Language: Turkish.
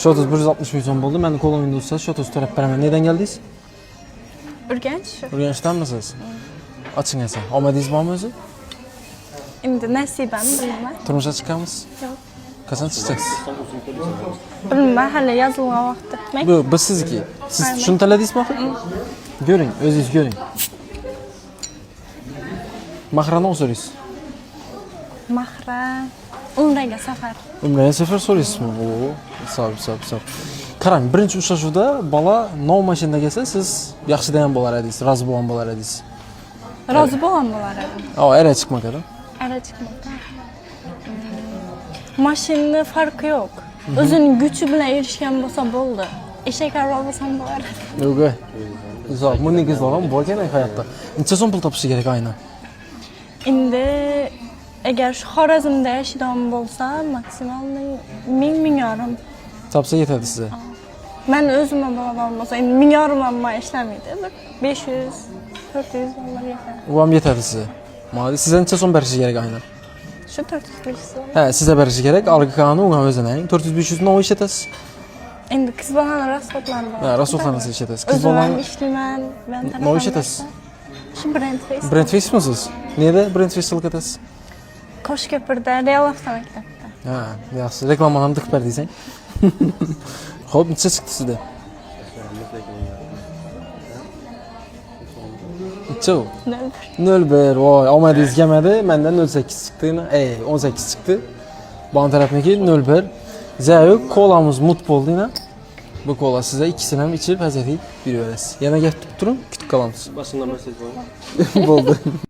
Şotoz 160 milyon oldu. Ben de kolon Windows'a Şotoz taraf beraber. Neden geldiniz? Urgenç. Urgenç'ten misiniz? Açın esa. Olmadınız mı özü? Endi nasibam bilmem. Turmuşa çıkamız? Yok. Kaçan çıkacaksınız? Bilmem hala yazılgan vaqti. Bu sizniki. Siz şunu taladınız mı? Görün, özünüz görün. Mahradan soruyorsunuz. Mahra umraga safar. Umre'ye sefer soruyorsunuz mu? Oo, sağ. Qarang, birinchi uchrashuvda bola nov mashinada kelsa, siz yaxshi degan bo'lar edingiz, rozi bo'lgan bo'lar edingiz. Rozi bo'lgan bo'lar edim. Era chiqmagan. Ara chiqmoqda. Mashinning farqi yo'q. O'zining kuchi bilan erishgan bo'lsa bo'ldi. Eshaklar bo'lsam bo'lar. Yo'q. Uzoq, bunday qizlar ham bor ekan hayotda. Necha so'm pul topishi kerak aynan? Endi agar shu Xorazmda yashaydigan bo'lsa, maksimal 1000 yarim. Topsa yetadi sizga. Men o'zimga bo'lgan bo'lsa, endi 1000 yarim ham ishlamaydi. 500 400 dollar yetadi. U ham yetadi sizga. Mayli, sizga necha so'm berishi kerak aynan? Shu 400 dollar. Ha, sizga berishi kerak. Algı kanunu unga o'zining 400-500 nov ishlatasiz. Endi qiz bolani rasxotlari bor. Ha, rasulxonasi ishlatasiz. Qiz O'zim ham bolani ishlayman, men nov ishlatasiz. Shu brend face. Brand Face'misiz? Neda Brand Face qilasiz? Qo'shko'pirda Real avtomaktabda. Ha, yaxshi. Reklamalarni ham tiqib berdingizing. Xo'p, necha chiqdi sizda? Necha? 01. Voy, omadingiz kelmadi. Mendan 08 chiqdi. 18 chiqdi. Bon tarafniki 01. Zayuk kolamiz mut bo'ldi yana. Bu kola sizga ikkisini ham ichib, hazatib beraverasiz. Yana gap tutib turing, kutib qolamiz. Başından mesaj var. Bo'ldi.